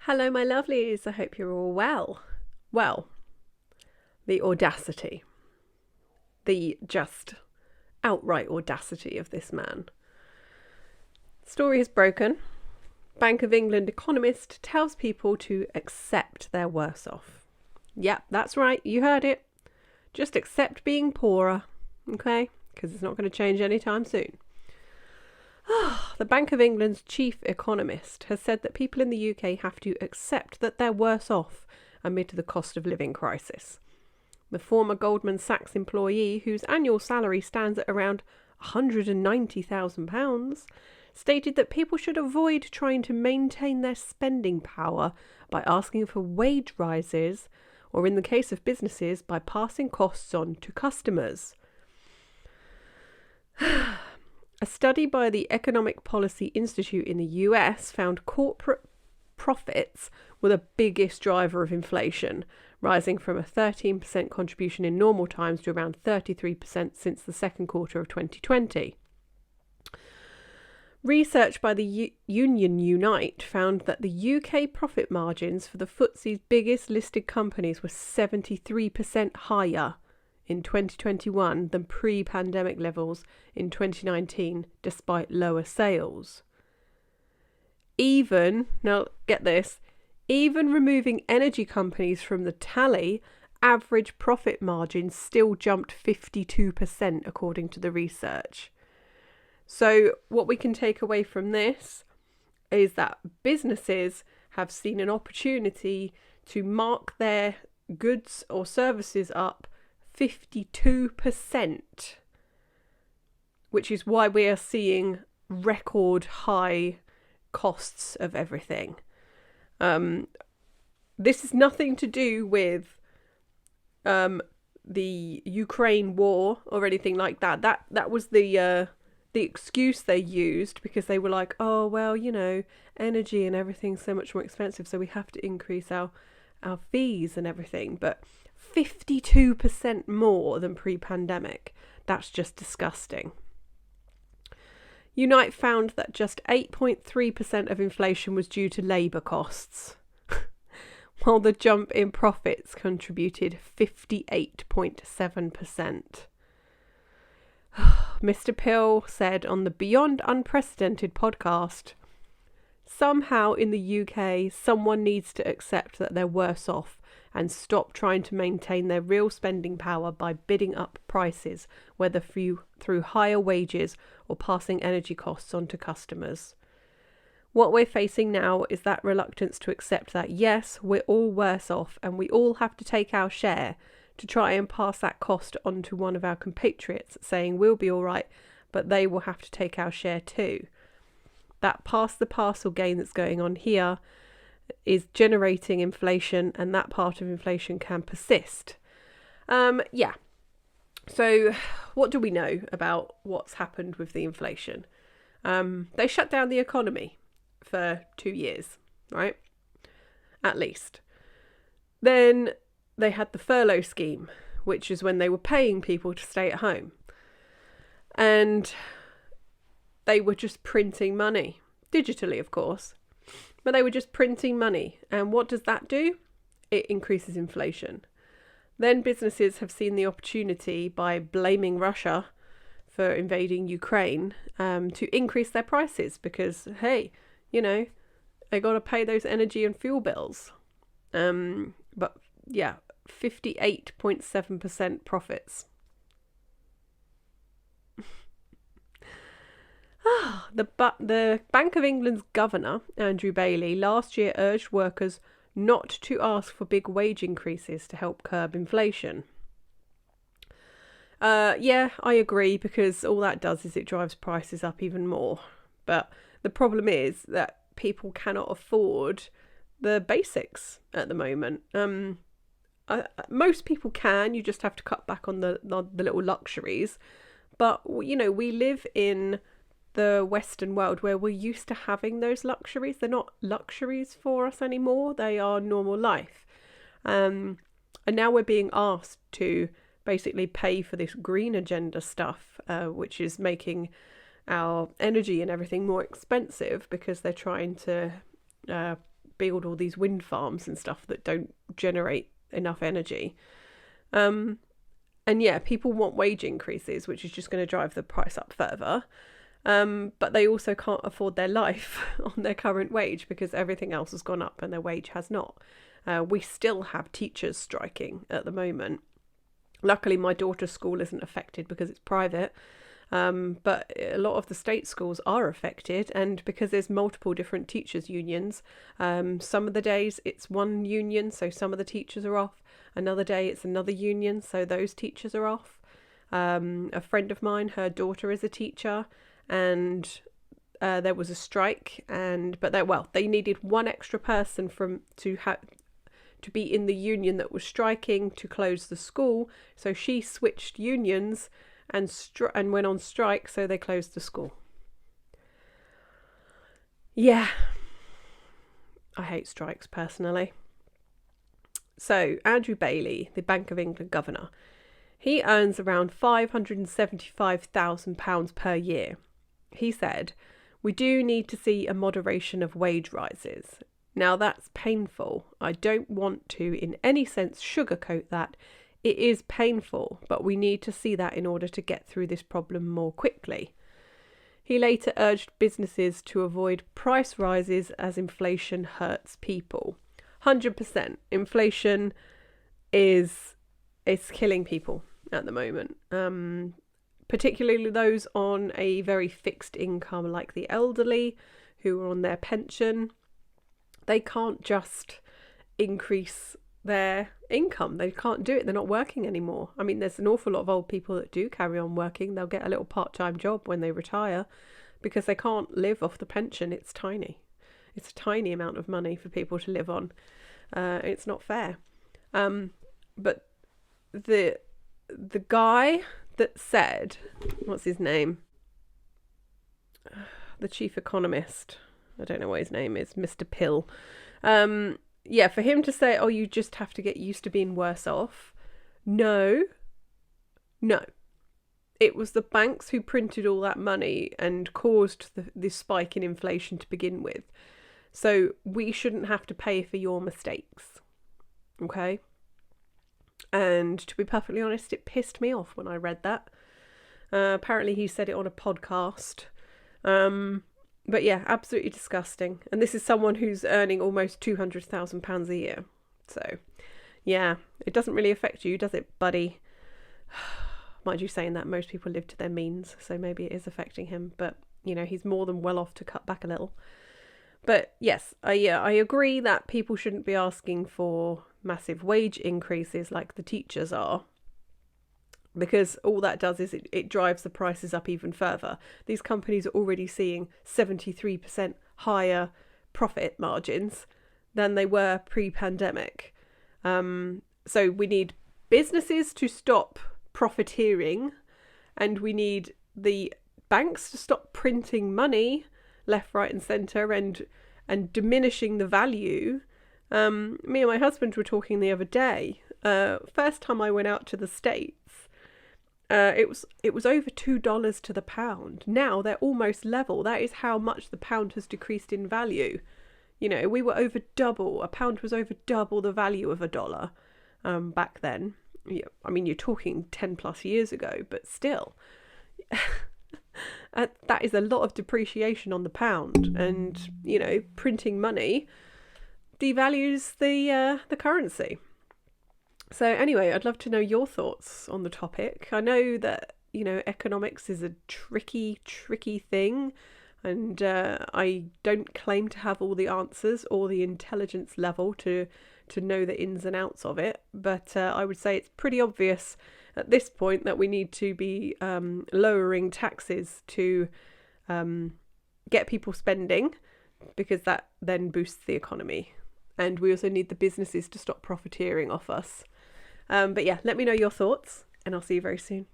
Hello, my lovelies. I hope you're all well. Well, the audacity, the just outright audacity of this man. Story is broken. Bank of England economist tells people to accept they're worse off. Yep, that's right. You heard it. Just accept being poorer, okay? Because it's not going to change anytime soon. The Bank of England's chief economist has said that people in the UK have to accept that they're worse off amid the cost of living crisis. The former Goldman Sachs employee, whose annual salary stands at around £190,000, stated that people should avoid trying to maintain their spending power by asking for wage rises, or in the case of businesses, by passing costs on to customers. A study by the Economic Policy Institute in the US found corporate profits were the biggest driver of inflation, rising from a 13% contribution in normal times to around 33% since the second quarter of 2020. Research by the Union Unite found that the UK profit margins for the FTSE's biggest listed companies were 73% higher in 2021 than pre-pandemic levels in 2019, despite lower sales. Now get this, even removing energy companies from the tally, average profit margins still jumped 52% according to the research. So what we can take away from this is that businesses have seen an opportunity to mark their goods or services up 52%, which is why we are seeing record high costs of everything. This is nothing to do with the Ukraine war or anything like that. That was the excuse they used, because they were like, oh well, energy and everything's so much more expensive, so we have to increase our fees and everything. But 52% more than pre-pandemic. That's just disgusting. Unite found that just 8.3% of inflation was due to labour costs, while the jump in profits contributed 58.7%. Mr. Pill said on the Beyond Unprecedented podcast, somehow in the UK, someone needs to accept that they're worse off and stop trying to maintain their real spending power by bidding up prices, whether through higher wages or passing energy costs on to customers. What we're facing now is that reluctance to accept that, yes, we're all worse off and we all have to take our share, to try and pass that cost on to one of our compatriots, saying we'll be all right, but they will have to take our share too. That pass the parcel game that's going on here is generating inflation, and that part of inflation can persist. So what do we know about what's happened with the inflation? They shut down the economy for 2 years, right? At least. Then they had the furlough scheme, which is when they were paying people to stay at home. And they were just printing money, digitally, of course. But they were just printing money. And what does that do? It increases inflation. Then businesses have seen the opportunity, by blaming Russia for invading Ukraine, to increase their prices because, hey, they got to pay those energy and fuel bills. But yeah, 58.7% profits. The Bank of England's governor, Andrew Bailey, last year urged workers not to ask for big wage increases to help curb inflation. I agree, because all that does is it drives prices up even more. But the problem is that people cannot afford the basics at the moment. Most people can, you just have to cut back on the little luxuries. But, we live in the Western world where we're used to having those luxuries. They're not luxuries for us anymore. They are normal life. And now we're being asked to basically pay for this green agenda stuff, which is making our energy and everything more expensive, because they're trying to build all these wind farms and stuff that don't generate enough energy. And yeah, people want wage increases, which is just going to drive the price up further. But they also can't afford their life on their current wage because everything else has gone up and their wage has not. We still have teachers striking at the moment. Luckily, my daughter's school isn't affected because it's private. But a lot of the state schools are affected, and because there's multiple different teachers' unions, some of the days it's one union, so some of the teachers are off. Another day it's another union, so those teachers are off. A friend of mine, her daughter is a teacher, and there was a strike, but they needed one extra person to be in the union that was striking to close the school, so she switched unions and went on strike, so they closed the school. Yeah, I hate strikes personally. So Andrew Bailey, the Bank of England governor, he earns around £575,000 per year. He said, "We do need to see a moderation of wage rises. Now that's painful. I don't want to in any sense sugarcoat that. It is painful, but we need to see that in order to get through this problem more quickly." He later urged businesses to avoid price rises as inflation hurts people. 100%. Inflation is killing people at the moment, particularly those on a very fixed income like the elderly who are on their pension. They can't just increase their income. They can't do it. They're not working anymore. I mean, there's an awful lot of old people that do carry on working. They'll get a little part-time job when they retire because they can't live off the pension. It's tiny. It's a tiny amount of money for people to live on. It's not fair. But the guy that said, what's his name? The chief economist. I don't know what his name is. Mr. Pill. Yeah, for him to say, "Oh, you just have to get used to being worse off." No. It was the banks who printed all that money and caused the spike in inflation to begin with. So we shouldn't have to pay for your mistakes. Okay? And to be perfectly honest, it pissed me off when I read that. Apparently he said it on a podcast. But yeah, absolutely disgusting. And this is someone who's earning almost £200,000 a year. So yeah, it doesn't really affect you, does it, buddy? Mind you saying that, most people live to their means, so maybe it is affecting him. But, you know, he's more than well off to cut back a little. But yes, I agree that people shouldn't be asking for massive wage increases like the teachers are, because all that does is it drives the prices up even further. These companies are already seeing 73% higher profit margins than they were pre-pandemic. So we need businesses to stop profiteering, and we need the banks to stop printing money left, right and centre and diminishing the value. Me and my husband were talking the other day. First time I went out to the States, it was over $2 to the pound. Now they're almost level. That is how much the pound has decreased in value. You know, we were over double. A pound was over double the value of a dollar back then. Yeah, I mean, you're talking 10 plus years ago, but still. That is a lot of depreciation on the pound, and you know, printing money devalues the currency. So anyway, I'd love to know your thoughts on the topic. I know that, you know, economics is a tricky thing, and I don't claim to have all the answers or the intelligence level to know the ins and outs of it, but I would say it's pretty obvious at this point that we need to be lowering taxes to get people spending, because that then boosts the economy. And we also need the businesses to stop profiteering off us. But yeah, let me know your thoughts, and I'll see you very soon.